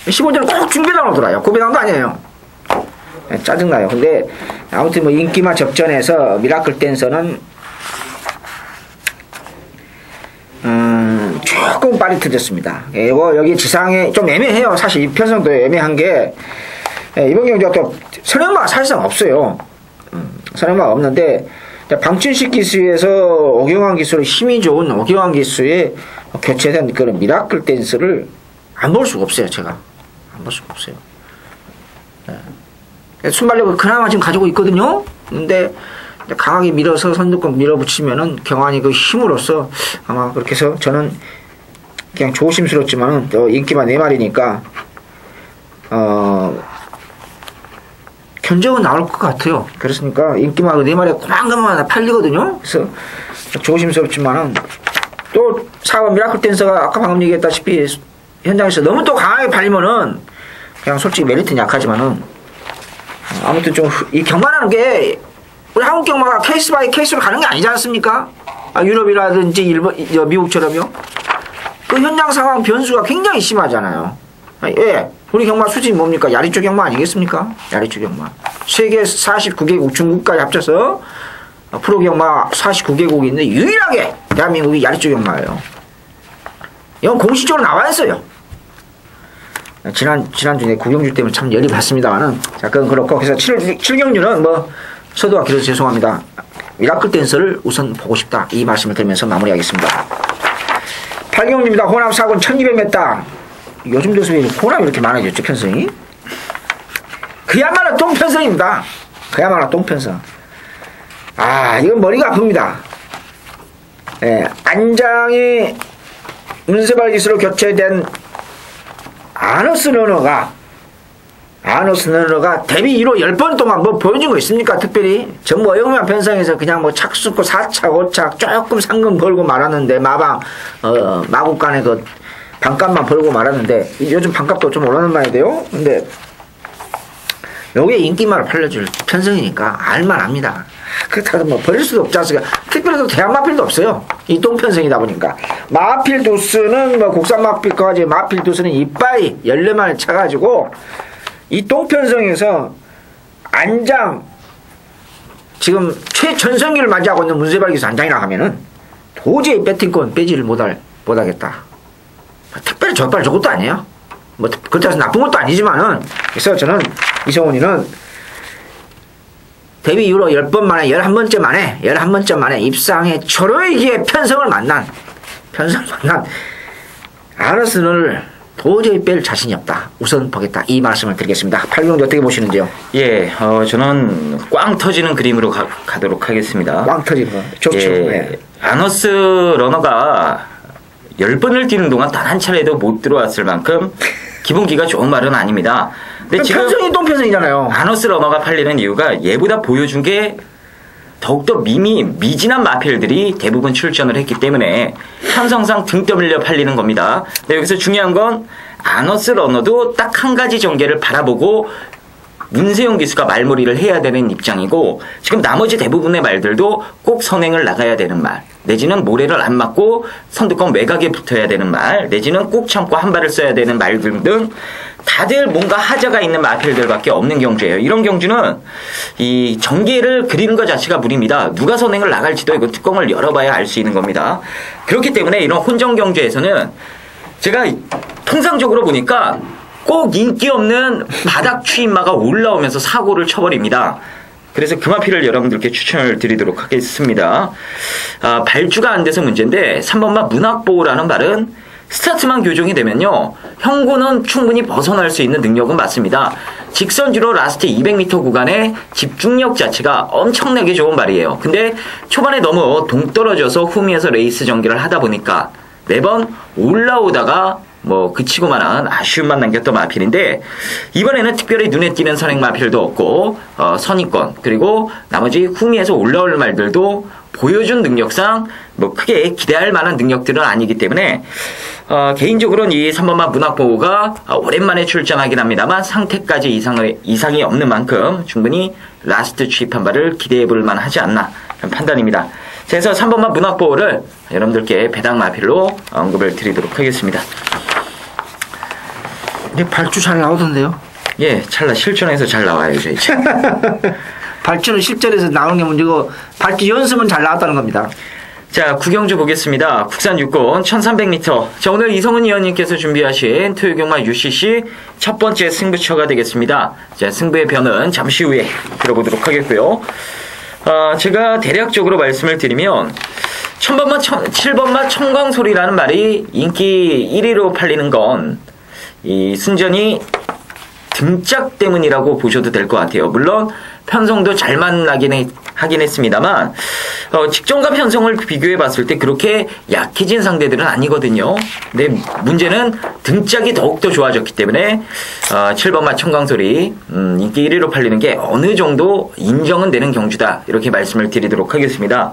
15년은 꼭 중배당으로 들어와요. 고배당도 아니에요. 짜증나요. 근데 아무튼 뭐 인기만 접전해서 미라클 댄서는 조금 빨리 터졌습니다. 이거 여기 지상에 좀 애매해요. 사실 이 편성도 애매한 게 이번 경기가 또 선행마가 사실상 없어요. 선행마가 없는데 방춘식 기수에서 오경환 기수로 힘이 좋은 오경환 기수에 교체된 그런 미라클 댄스를 안 볼 수가 없어요. 제가 안 볼 수가 없어요. 순발력을 그나마 지금 가지고 있거든요. 근데 강하게 밀어서 선두권 밀어붙이면은 경환이 그 힘으로써 아마 그렇게 해서 저는 그냥 조심스럽지만은 인기만 4마리니까 견적은 나올 것 같아요. 그렇으니까 인기만 4마리가 고만고만 팔리거든요. 그래서 조심스럽지만은 또 4번 미라클 댄서가 아까 방금 얘기했다시피 현장에서 너무 또 강하게 팔리면은 그냥 솔직히 메리트는 약하지만은 아무튼 좀 이 경마라는 게 우리 한국 경마가 케이스 바이 케이스로 가는 게 아니지 않습니까? 유럽이라든지 일본, 미국처럼요. 그 현장 상황 변수가 굉장히 심하잖아요. 예, 우리 경마 수준이 뭡니까? 야리쪽 경마 아니겠습니까? 야리쪽 경마. 세계 49개국 중국까지 합쳐서 프로 경마 49개국이 있는데 유일하게 대한민국이 야리쪽 경마예요. 이건 공식적으로 나와 있어요. 지난주에 구경주 때문에 참 열이 받습니다만은. 자, 그건 그렇고. 그래서 7경주는 뭐, 서두가 길어서 죄송합니다. 미라클 댄서를 우선 보고 싶다. 이 말씀을 드리면서 마무리하겠습니다. 8경주입니다. 호남 4군 1200m. 요즘 들어서 왜 호남이 이렇게 많아졌죠, 편성이? 그야말로 똥편성입니다. 그야말로 똥편성. 이건 머리가 아픕니다. 예, 안장이 문세발 기수로 교체된 아너스 러너가 데뷔 1호 10번 동안 뭐 보여준 거 있습니까? 특별히 전부 어영만 편성에서 그냥 뭐 착수고 4착 5착 조금 상금 벌고 말았는데 마국간에 그 반값만 벌고 말았는데 요즘 반값도 좀 올라는 돼요. 근데 요게 인기만을 팔려줄 편성이니까 알만합니다. 그렇다고 뭐 버릴 수도 없지 않습니까? 특별히 또 대한 마필도 없어요. 이 똥편성이다 보니까. 마필 두스는 뭐 국산 마필까지 마필 두스는 이빨이 14마리 차가지고 이 똥편성에서 안장 지금 최전성기를 맞이하고 있는 문세발 기수 안장이라 하면은 도저히 배팅권 빼지를 못하겠다. 특별히 저것도 아니에요. 뭐 그렇다고 해서 나쁜 것도 아니지만은. 그래서 저는 이성훈이는 데뷔 이후로 10번 만에 11번째 만에 입상에 초로이기에 편성을 만난 아너스를 도저히 뺄 자신이 없다. 우선 보겠다. 이 말씀을 드리겠습니다. 8경주 어떻게 보시는지요? 예, 저는 꽝 터지는 그림으로 가도록 하겠습니다. 꽝 터지는 거. 좋죠. 예, 네. 아너스 러너가 10번을 뛰는 동안 단 한 차례도 못 들어왔을 만큼 기본기가 좋은 말은 아닙니다. 근데 지금 편성이 똥편성이잖아요. 아너스 러너가 팔리는 이유가 얘보다 보여준 게 더욱더 미진한 마필들이 대부분 출전을 했기 때문에 편성상 등 떠밀려 팔리는 겁니다. 근데 여기서 중요한 건 아너스 러너도 딱 한 가지 전개를 바라보고 문세영 기수가 말머리를 해야 되는 입장이고, 지금 나머지 대부분의 말들도 꼭 선행을 나가야 되는 말, 내지는 모래를 안 맞고 선두권 외곽에 붙어야 되는 말, 내지는 꼭 참고 한 발을 써야 되는 말 등등 다들 뭔가 하자가 있는 마필들밖에 없는 경주예요. 이런 경주는 이 전개를 그리는 것 자체가 무리입니다. 누가 선행을 나갈지도 이거 뚜껑을 열어봐야 알 수 있는 겁니다. 그렇기 때문에 이런 혼전 경주에서는 제가 통상적으로 보니까 꼭 인기 없는 바닥 추임마가 올라오면서 사고를 쳐버립니다. 그래서 그 마필을 여러분들께 추천을 드리도록 하겠습니다. 발주가 안 돼서 문제인데 3번마 문학보호라는 말은 스타트만 교정이 되면요, 형구는 충분히 벗어날 수 있는 능력은 맞습니다. 직선주로 라스트 200m 구간의 집중력 자체가 엄청나게 좋은 말이에요. 근데 초반에 너무 동떨어져서 후미에서 레이스 전개를 하다 보니까 매번 올라오다가 뭐 그치고만한 아쉬움만 남겼던 마필인데, 이번에는 특별히 눈에 띄는 선행 마필도 없고 선입권 그리고 나머지 후미에서 올라올 말들도 보여준 능력상 뭐 크게 기대할 만한 능력들은 아니기 때문에 개인적으로는 이 3번마 문학보호가 오랜만에 출전하긴 합니다만 상태까지 이상이 없는 만큼 충분히 라스트 취입한 발을 기대해볼 만하지 않나 그런 판단입니다. 자, 해서 3번만 문학보호를 여러분들께 배당 마필로 언급을 드리도록 하겠습니다. 이게 발주 잘 나오던데요? 예, 찰나 실전에서 잘 나와요, 저희. 발주는 실전에서 나오는 게 문제고 발주 연습은 잘 나왔다는 겁니다. 자, 구경주 보겠습니다. 국산 육군 1300m. 자, 오늘 이성은 위원님께서 준비하신 토요경마 UCC 첫 번째 승부처가 되겠습니다. 자, 승부의 변은 잠시 후에 들어보도록 하겠고요. 제가 대략적으로 말씀을 드리면 7번마 청광소리라는 말이 인기 1위로 팔리는 건 이 승전이 등짝 때문이라고 보셔도 될 것 같아요. 물론 편성도 잘 하긴 했습니다만 직전과 편성을 비교해 봤을 때 그렇게 약해진 상대들은 아니거든요. 근데 문제는 등짝이 더욱더 좋아졌기 때문에 7번마 청광소리 인기 1위로 팔리는 게 어느 정도 인정은 되는 경주다, 이렇게 말씀을 드리도록 하겠습니다.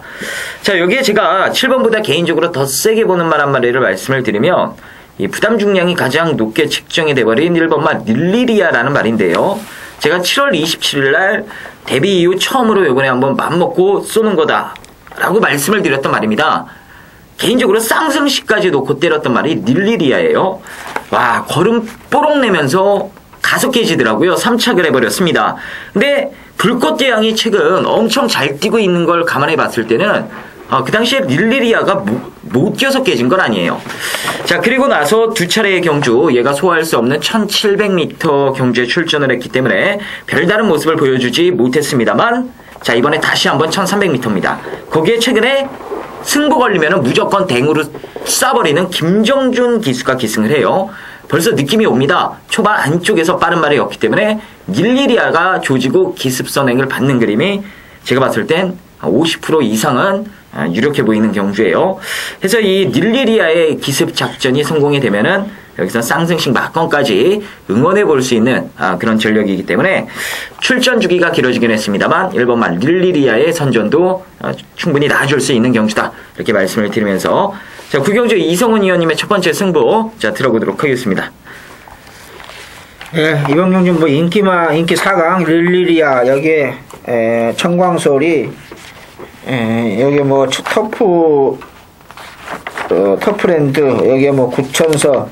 자, 여기에 제가 7번보다 개인적으로 더 세게 보는 말 한마디를 말씀을 드리면 이 부담 중량이 가장 높게 측정이 돼버린 1번마 릴리리아라는 말인데요. 제가 7월 27일 날 데뷔 이후 처음으로 요번에 한번 맘먹고 쏘는 거다 라고 말씀을 드렸던 말입니다. 개인적으로 쌍승시까지 놓고 때렸던 말이 릴리리아예요. 와, 걸음 뽀록 내면서 가속해지더라고요. 3착을 해버렸습니다. 근데 불꽃대왕이 최근 엄청 잘 뛰고 있는 걸 감안해 봤을 때는 그 당시에 릴리리아가 못 뛰어서 깨진 건 아니에요. 자, 그리고 나서 두 차례의 경주, 얘가 소화할 수 없는 1700m 경주에 출전을 했기 때문에 별다른 모습을 보여주지 못했습니다만, 자, 이번에 다시 한번 1300m입니다. 거기에 최근에 승부 걸리면 무조건 댕으로 쏴버리는 김정준 기수가 기승을 해요. 벌써 느낌이 옵니다. 초반 안쪽에서 빠른 말이 없기 때문에 릴리리아가 조지고 기습 선행을 받는 그림이 제가 봤을 땐 50% 이상은 유력해 보이는 경주예요. 그래서 이 릴리리아의 기습 작전이 성공이 되면은 여기서 쌍승식 막건까지 응원해 볼 수 있는 그런 전력이기 때문에 출전 주기가 길어지긴 했습니다만 1번만 릴리리아의 선전도 충분히 나아줄 수 있는 경주다, 이렇게 말씀을 드리면서 자, 구경주 이성훈 위원님의 첫 번째 승부 자 들어보도록 하겠습니다. 예, 이번 경주 뭐 인기 4강 릴리리아, 여기에 청광소리, 여기 뭐 터프랜드, 여기에 뭐 구천서,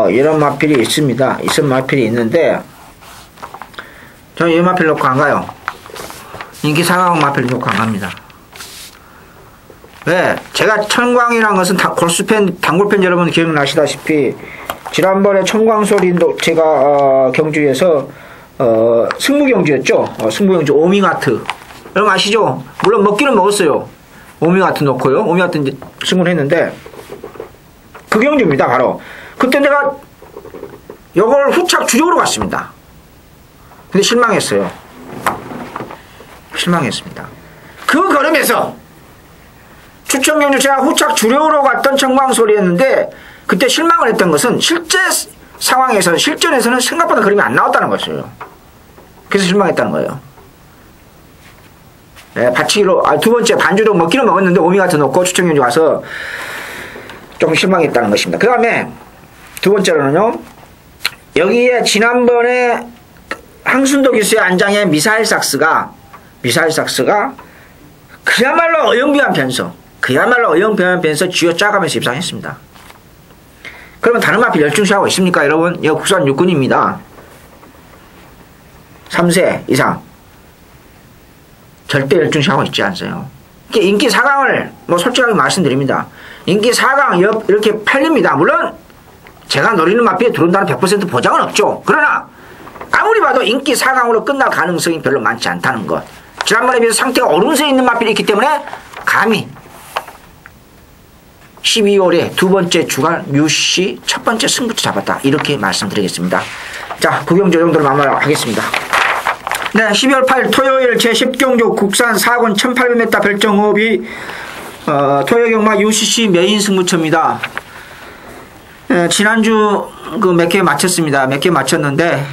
이런 마필이 있습니다. 마필이 있는데, 저는 이 마필 놓고 안 가요. 인기 4강 마필 놓고 안 갑니다. 왜? 제가 청광이란 것은 골수팬, 단골팬 여러분 기억나시다시피, 지난번에 청광소리도 제가, 경주에서, 승부경주였죠? 승부경주 오밍아트. 여러분 아시죠? 물론 먹기는 먹었어요. 오밍아트 넣고요. 오밍아트 이제 승부를 했는데, 그 경주입니다, 바로. 그때 내가 이걸 후착 주력으로 갔습니다. 근데 실망했어요. 실망했습니다. 그 걸음에서 추천 경주 제가 후착 주력으로 갔던 청광소리였는데, 그때 실망을 했던 것은 실제 상황에서는, 실전에서는 생각보다 그림이 안 나왔다는 것이에요. 그래서 실망했다는 거예요. 네, 받치기로, 두 번째 반주로 먹기는 먹었는데 오미가트 넣고 추천 경주 가서 좀 실망했다는 것입니다. 그 다음에 두 번째로는요, 여기에 지난번에 항순도 기수의 안장의 미사일 삭스가 그야말로 어영비한 변서 쥐어짜가면서 입상했습니다. 그러면 다른 마필 열중시하고 있습니까, 여러분? 이거 국산 육군입니다. 3세 이상. 절대 열중시하고 있지 않아요. 인기 4강을, 뭐 솔직하게 말씀드립니다. 인기 4강 이렇게 팔립니다. 물론, 제가 노리는 마필에 들어온다는 100% 보장은 없죠. 그러나, 아무리 봐도 인기 4강으로 끝날 가능성이 별로 많지 않다는 것. 지난번에 비해서 상태가 오름세에 있는 마필이 있기 때문에, 감히, 12월에 두 번째 주간 UC 첫 번째 승부처 잡았다, 이렇게 말씀드리겠습니다. 자, 구경주 정도로 마무리하겠습니다. 네, 12월 8일 토요일 제10경주 국산 4군 1800m 별정호흡이 토요경마 UCC 메인 승부처입니다. 지난주 몇 개 마쳤습니다. 몇 개 마쳤는데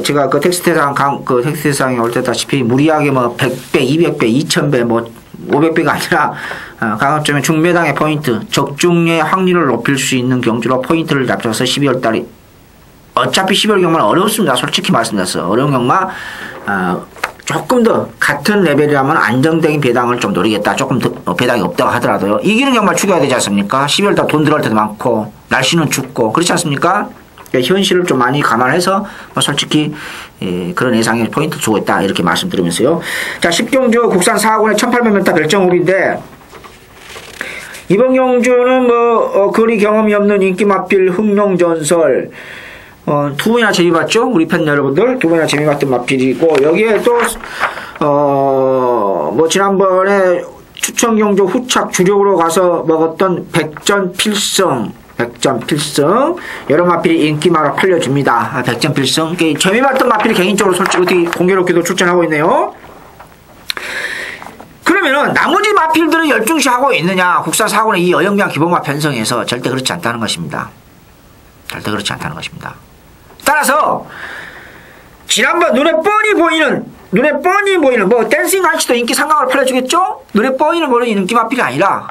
제가 텍스트상에 올 때 다시피 무리하게 뭐 100배, 200배, 2000배, 뭐 500배가 아니라 강압점의 중매당의 포인트, 적중의 확률을 높일 수 있는 경주로 포인트를 잡아서 12월 달에, 어차피 12월 경마는 어렵습니다. 솔직히 말씀드렸어요. 어려운 경마 조금 더 같은 레벨이라면 안정적인 배당을 좀 노리겠다. 조금 더 배당이 없다고 하더라도요. 이기는 경우만 추가해야 되지 않습니까? 12월달 돈 들어갈 때도 많고 날씨는 춥고 그렇지 않습니까? 현실을 좀 많이 감안해서 솔직히 그런 예상에 포인트 주고 있다 이렇게 말씀드리면서요. 자, 10경주 국산 4학원의 1800m 별정홀인데 이번 경주는 거리 경험이 없는 인기 마필 흥룡전설 두 분이나 재미봤죠? 우리 팬 여러분들 두 분이나 재미봤던 마필이고 여기에 또 지난번에 추천경주 후착 주력으로 가서 먹었던 백전필성 여러 마필이 인기마로 팔려줍니다. 백전필성 재미봤던 마필이 개인적으로 솔직히 공교롭게도 추천하고 있네요. 그러면은 나머지 마필들은 열중시하고 있느냐? 국산 4권의 이 어영비한 기본마 편성에서 절대 그렇지 않다는 것입니다. 절대 그렇지 않다는 것입니다. 따라서 지난번 눈에 뻔히 보이는 댄싱 아치도 인기 상강을 팔려주겠죠? 눈에 뻔히 보이는 인기 마필이 아니라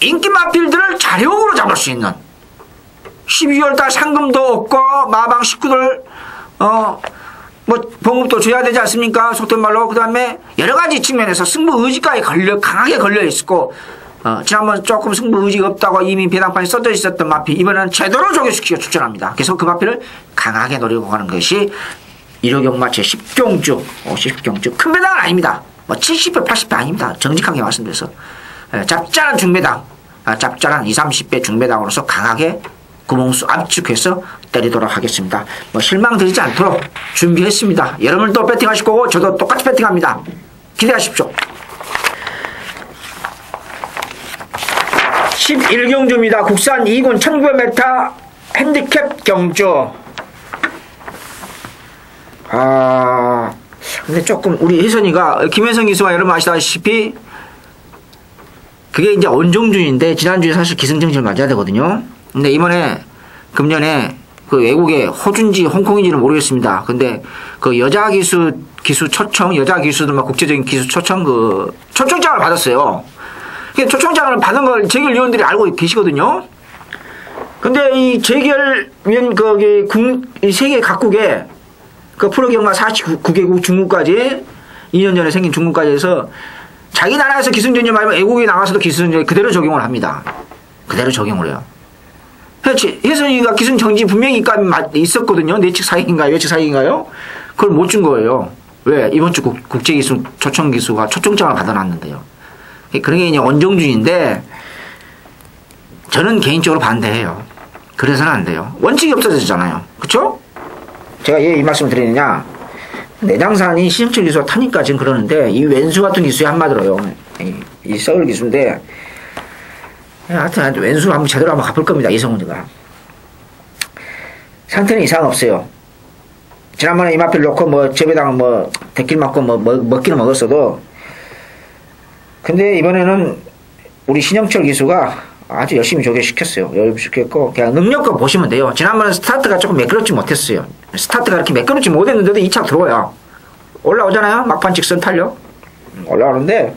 인기 마필들을 자력으로 잡을 수 있는 12월달 상금도 없고 마방 식구들 봉급도 줘야 되지 않습니까? 속된 말로. 그 다음에 여러 가지 측면에서 승부 의지까지 강하게 걸려 있었고 지난번 조금 승부 의지가 없다고 이미 배당판에 써져 있었던 마필 이번에는 제대로 조교시키고 추천합니다. 그래서 그 마필을 강하게 노리고 가는 것이 1호 경마 제 10경주 50경주 큰 배당은 아닙니다. 70배 80배 아닙니다. 정직하게 말씀드려서 짭짤한 중배당 짭짤한 20, 30배 중배당으로서 강하게 구멍수 압축해서 때리도록 하겠습니다. 실망드리지 않도록 준비했습니다. 여러분도 배팅하실 거고 저도 똑같이 배팅합니다. 기대하십시오. 11경주입니다. 국산 2군 1900m 핸디캡 경주. 근데 조금 우리 혜선이가 김혜선 기수가 여러분 아시다시피 그게 이제 원종준인데 지난주에 사실 기승전결 맞아야 되거든요. 근데 이번에 금년에 그 외국에 호주인지 홍콩인지는 모르겠습니다. 근데 그 여자 기수 초청 여자 기수들 막 국제적인 기수 초청 초청장을 받았어요. 초청장을 받은 걸 재결위원들이 알고 계시거든요. 근데 이 재결위원 이 세계 각국에 그 프로경마 49개국 중국까지 2년 전에 생긴 중국까지 해서 자기 나라에서 기승전결 말면 외국에 나가서도 기승전결 그대로 적용을 합니다. 그대로 적용을 해요. 혜선이가 기승정지 분명히 있었거든요. 내측 사익인가요? 외측 사익인가요? 그걸 못 준 거예요. 왜? 이번 주 국제기수 초청기수가 초청장을 받아놨는데요. 그런 게 이제 원정준인데 저는 개인적으로 반대해요. 그래서는 안 돼요. 원칙이 없어졌잖아요. 그쵸? 제가 왜 이 말씀을 드리느냐? 내장산이 시정철 기수가 타니까 지금 그러는데 이 왼수 같은 기수에 한마디로요. 이 서울 기수인데 하여튼 왼수 한번 제대로 한번 갚을 겁니다. 이성훈이가. 상태는 이상 없어요. 지난번에 이 마필 놓고 재배당 대길 맞고 먹기는 먹었어도 근데 이번에는 우리 신영철 기수가 아주 열심히 조교시켰어요. 시켰고 그냥 능력껏 보시면 돼요. 지난번에 스타트가 조금 매끄럽지 못했어요. 스타트가 이렇게 매끄럽지 못했는데도 2차 들어와요. 올라오잖아요. 막판 직선 탄력 올라오는데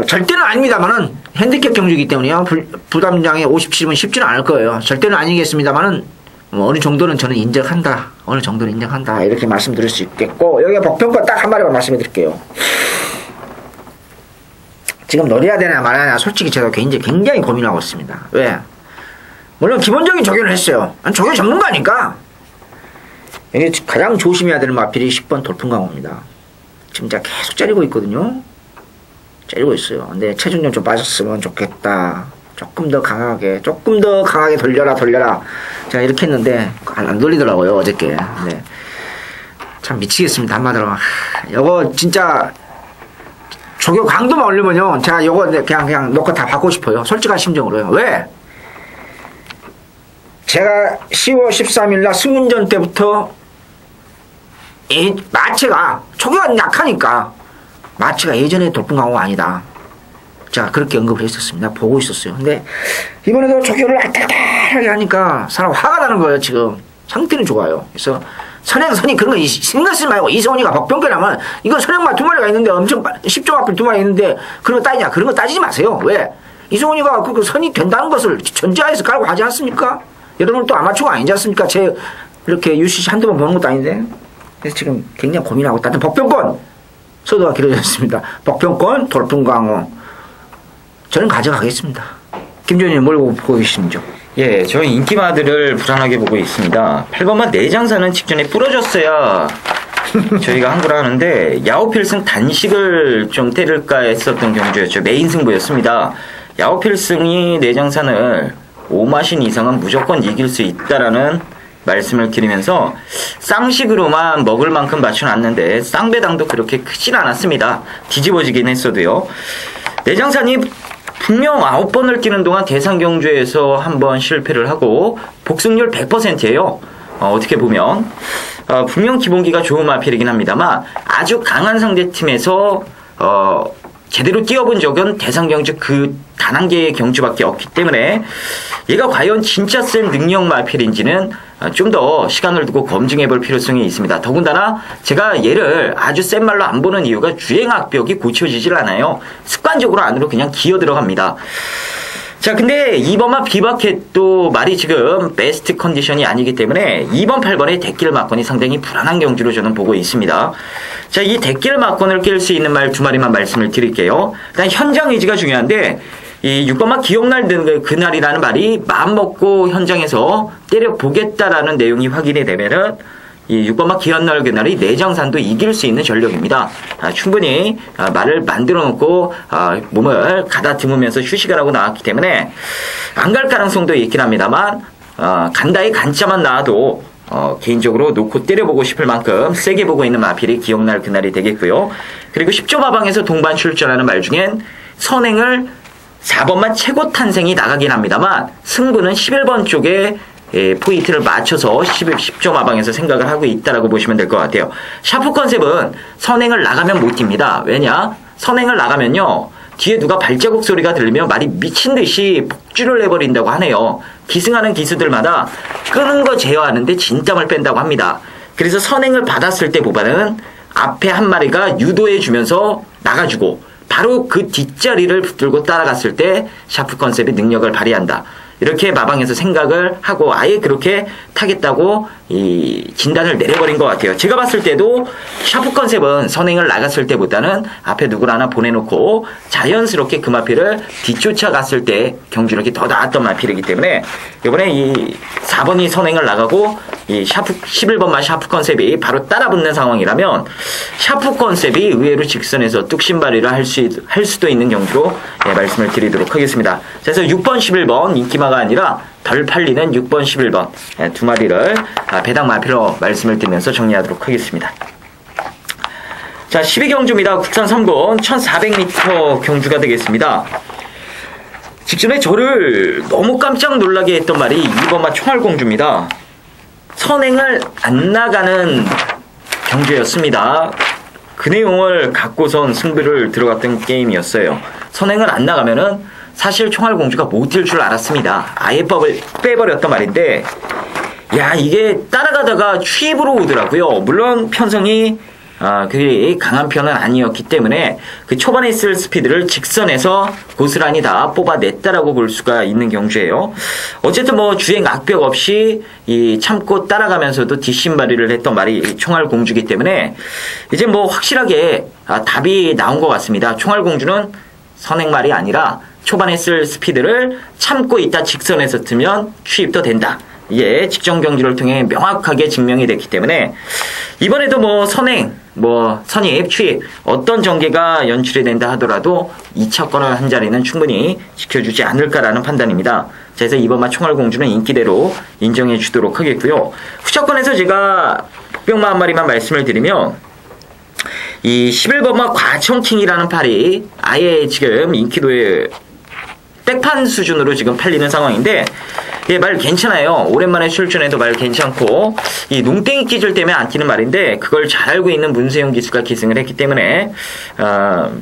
절대는 아닙니다만은 핸디캡 경주이기 때문에요. 부담장에 57은 쉽지는 않을 거예요. 절대는 아니겠습니다만은 어느 정도는 저는 인정한다. 어느 정도는 인정한다. 이렇게 말씀드릴 수 있겠고 여기에 복평가 딱 한 마디만 말씀해 드릴게요. 지금 노려야 되나 말아야 솔직히 제가 개인적으로 굉장히 고민하고 있습니다. 왜? 물론 기본적인 조교를 했어요. 조교 전문가니까. 여기 가장 조심해야 되는 마필이 10번 돌풍강호입니다. 지금 제가 계속 째리고 있거든요. 째리고 있어요. 근데 체중력 좀 빠졌으면 좋겠다. 조금 더 강하게 돌려라. 제가 이렇게 했는데 안 돌리더라고요 어저께. 네. 참 미치겠습니다 한마디로. 요거 진짜 조교 강도만 올리면요 제가 요거 그냥 놓고 다 받고 싶어요. 솔직한 심정으로요. 왜? 제가 10월 13일날 승문전 때부터 마체가 조교가 약하니까 마체가 예전에 돌풍강호가 아니다. 제가 그렇게 언급을 했었습니다. 보고 있었어요. 근데 이번에도 조교를 알탈탈하게 하니까 사람 화가 나는 거예요. 지금 상태는 좋아요. 그래서 선행선이 그런 거 신경 쓰지 말고 이성훈이가 복병결하면 이건 선행만 2마리가 있는데 엄청 10조 앞을 2마리 있는데 그런 거 따지냐? 그런 거 따지지 마세요. 왜? 이성훈이가 그 선이 된다는 것을 전제하에서 깔고 하지 않습니까? 여러분 또 아마추어가 아니지 않습니까? 제 이렇게 UCC 한두 번 보는 것도 아닌데 그래서 지금 굉장히 고민하고 있다. 복병권 소도가 길어졌습니다. 복병권, 돌풍광호 저는 가져가겠습니다. 김준일 뭘 보고 계십니까? 예, 저희 인기마들을 불안하게 보고 있습니다. 8번만 내장사는 직전에 부러졌어야 저희가 한구라 하는데 야오필승 단식을 좀 때릴까 했었던 경주였죠. 메인 승부였습니다. 야오필승이 내장산을 5마신 이상은 무조건 이길 수 있다라는 말씀을 드리면서 쌍식으로만 먹을 만큼 맞춰놨는데 쌍배당도 그렇게 크진 않았습니다. 뒤집어지긴 했어도요. 내장산이 분명 9번을 뛰는 동안 대상경주에서 한번 실패를 하고 복승률 100%예요. 어떻게 보면 분명 기본기가 좋은 마필이긴 합니다만 아주 강한 상대팀에서 제대로 뛰어본 적은 대상경주 그 단 한 개의 경주밖에 없기 때문에 얘가 과연 진짜 센 능력 마필인지는 좀 더 시간을 두고 검증해 볼 필요성이 있습니다. 더군다나 제가 얘를 아주 센 말로 안 보는 이유가 주행악벽이 고쳐지질 않아요. 습관적으로 안으로 그냥 기어 들어갑니다. 자, 근데 2번만 비바켓도 말이 지금 베스트 컨디션이 아니기 때문에 2번, 8번의 대길 막건이 상당히 불안한 경주로 저는 보고 있습니다. 자, 이 대길 막건을 깰 수 있는 말 두 마리만 말씀을 드릴게요. 일단 현장 의지가 중요한데 이 6번만 기억날 그날이라는 말이 마음먹고 현장에서 때려보겠다라는 내용이 확인이 되면은 이 6번막 기한날 그날이 내장산도 이길 수 있는 전력입니다. 충분히 말을 만들어 놓고 몸을 가다듬으면서 휴식을 하고 나왔기 때문에 안 갈 가능성도 있긴 합니다만 간다의 간짜만 나와도 개인적으로 놓고 때려보고 싶을 만큼 세게 보고 있는 마필이 기억날 그날이 되겠고요. 그리고 10조 마방에서 동반 출전하는 말 중엔 선행을 4번만 최고 탄생이 나가긴 합니다만 승부는 11번 쪽에 포인트를 맞춰서 10조 마방에서 생각을 하고 있다라고 보시면 될 것 같아요. 샤프 컨셉은 선행을 나가면 못 뜁니다. 왜냐? 선행을 나가면요. 뒤에 누가 발자국 소리가 들리면 말이 미친듯이 폭주를 해버린다고 하네요. 기승하는 기수들마다 끄는 거 제어하는데 진땀을 뺀다고 합니다. 그래서 선행을 받았을 때 보반은 앞에 한 마리가 유도해주면서 나가주고 바로 그 뒷자리를 붙들고 따라갔을 때 샤프 컨셉의 능력을 발휘한다. 이렇게 마방에서 생각을 하고 아예 그렇게 타겠다고 이 진단을 내려버린 것 같아요. 제가 봤을 때도 샤프 컨셉은 선행을 나갔을 때보다는 앞에 누구를 하나 보내놓고 자연스럽게 그 마필을 뒤쫓아갔을 때 경주력이 더 나았던 마필이기 때문에 이번에 이 4번이 선행을 나가고 이 샤프 11번만 샤프 컨셉이 바로 따라붙는 상황이라면 샤프 컨셉이 의외로 직선에서 뚝심발휘를 할 수도 있는 경주로 말씀을 드리도록 하겠습니다. 그래서 6번 11번 인기마가 아니라 덜 팔리는 6번 11번 두 마리를 배당 마필로 말씀을 드리면서 정리하도록 하겠습니다. 자, 12경주입니다. 국산 3군 1400m 경주가 되겠습니다. 직전에 저를 너무 깜짝 놀라게 했던 말이 2번마 총알공주입니다. 선행을 안 나가는 경주였습니다. 그 내용을 갖고선 승부를 들어갔던 게임이었어요. 선행을 안 나가면은 사실 총알공주가 못 뛸 줄 알았습니다. 아예 법을 빼버렸던 말인데 야, 이게 따라가다가 추입으로 오더라고요. 물론 편성이 그게 강한 편은 아니었기 때문에 그 초반에 쓸 스피드를 직선에서 고스란히 다 뽑아냈다라고 볼 수가 있는 경주예요. 어쨌든 뭐 주행 악벽 없이 이 참고 따라가면서도 뒷심발휘를 했던 말이 총알공주기 때문에 이제 뭐 확실하게 답이 나온 것 같습니다. 총알공주는 선행말이 아니라 초반에 쓸 스피드를 참고 있다 직선에서 트면 추입도 된다. 이게 직전 경기를 통해 명확하게 증명이 됐기 때문에 이번에도 뭐 선행, 뭐 선입, 추입 어떤 전개가 연출이 된다 하더라도 2차권을 한 자리는 충분히 지켜주지 않을까라는 판단입니다. 그래서 이번만 총알공주는 인기대로 인정해 주도록 하겠고요. 후차권에서 제가 뿅마 한 마리만 말씀을 드리면 이 11번마 과청킹이라는 팔이 아예 지금 인기도에 백판 수준으로 지금 팔리는 상황인데 예, 말 괜찮아요. 오랜만에 출전해도 말 괜찮고 이 농땡이 기질 때문에 안 뛰는 말인데 그걸 잘 알고 있는 문세영 기수가 기승을 했기 때문에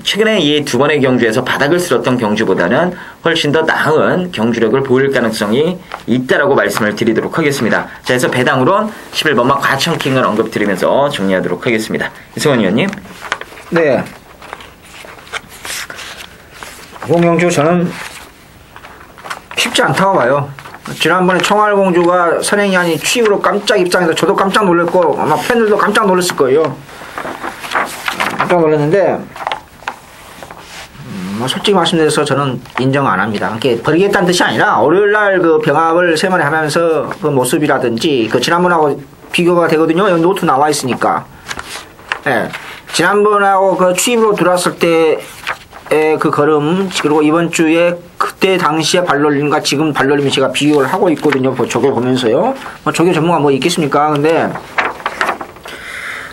최근에 이 두 번의 경주에서 바닥을 쓸었던 경주보다는 훨씬 더 나은 경주력을 보일 가능성이 있다라고 말씀을 드리도록 하겠습니다. 자, 그래서 배당으론 11번마 과청킹을 언급드리면서 정리하도록 하겠습니다. 이승원 의원님. 네. 홍영주 저는 쉽지 않다고 봐요. 지난번에 청알공주가 선행이 취임으로 깜짝 입장해서 저도 깜짝 놀랐고 아마 팬들도 깜짝 놀랐을 거예요. 깜짝 놀랐는데 뭐 솔직히 말씀드려서 저는 인정 안 합니다. 그러니까 버리겠다는 뜻이 아니라 월요일날 그 병합을 세번에 하면서 그 모습이라든지 그 지난번하고 비교가 되거든요. 여기 노트 나와 있으니까. 예. 지난번하고 그 취임으로 들어왔을 때의 그 걸음 그리고 이번 주에 그때 당시에 발놀림과 지금 발놀림을 제가 비교를 하고 있거든요. 저게 보면서요. 뭐 저게 전문가 뭐 있겠습니까? 근데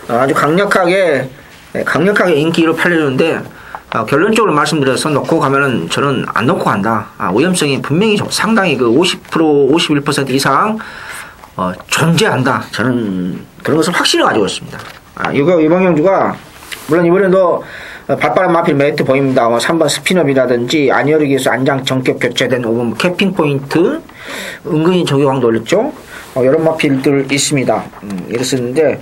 아주 강력하게 인기를 팔려주는데 결론적으로 말씀드려서 놓고 가면은 저는 안 놓고 간다. 위험성이 분명히 상당히 그 50% 51% 이상 존재한다. 저는 그런 것을 확신을 가지고 있습니다. 이번 경주가 물론 이번에도 발바람 마필 메리트 보입니다. 3번 스피너이라든지 안여르기에서 안장 정격 교체된 5번 캐핑 포인트 은근히 적용황도 올렸죠. 이런 마필들 있습니다. 이랬었는데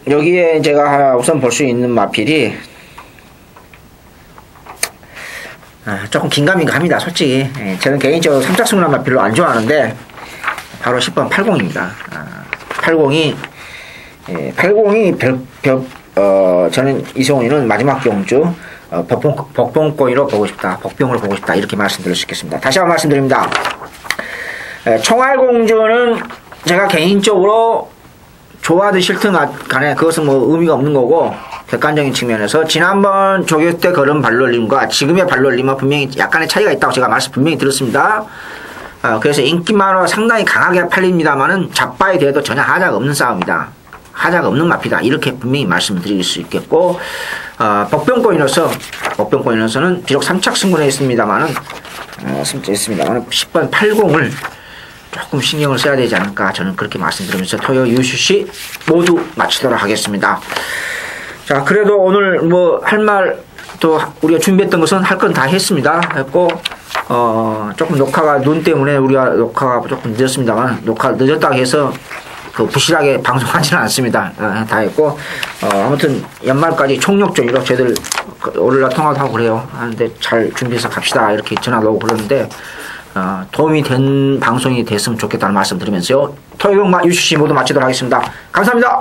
여기에 제가 우선 볼 수 있는 마필이 조금 긴가민가 합니다. 솔직히 저는 개인적으로 삼착승문한 마필로 안 좋아하는데 바로 10번 80입니다. 80이 저는 이성훈이는 마지막 경주 복병권으로 보고 싶다. 복병으로 보고 싶다. 이렇게 말씀드릴 수 있겠습니다. 다시 한번 말씀드립니다. 청알공주는 제가 개인적으로 좋아하든 싫든 간에 그것은 뭐 의미가 없는 거고 객관적인 측면에서 지난번 조교 때 걸은 발놀림과 지금의 발놀림은 분명히 약간의 차이가 있다고 제가 말씀 분명히 드렸습니다. 그래서 인기만으로 상당히 강하게 팔립니다만은 잡바에 대해도 전혀 하자가 없는 싸움이다. 하자가 없는 마피다. 이렇게 분명히 말씀을 드릴 수 있겠고 복병권이너서는 비록 3착 승부에 있습니다만은 10번 80을 조금 신경을 써야 되지 않을까 저는 그렇게 말씀드리면서 토요 유슈시 모두 마치도록 하겠습니다. 자, 그래도 오늘 뭐 할 말 또 우리가 준비했던 것은 할 건 다 했습니다. 했고 조금 녹화가 눈 때문에 우리가 녹화가 조금 늦었습니다만 녹화 늦었다고 해서 그 부실하게 방송하지는 않습니다. 다 했고 아무튼 연말까지 총력적으로 저희들 월요일날 통화도 하고 그래요. 하는데 잘 준비해서 갑시다 이렇게 전화도 오고 그러는데 도움이 된 방송이 됐으면 좋겠다는 말씀 드리면서요. 토요일 유슈시 모두 마치도록 하겠습니다. 감사합니다.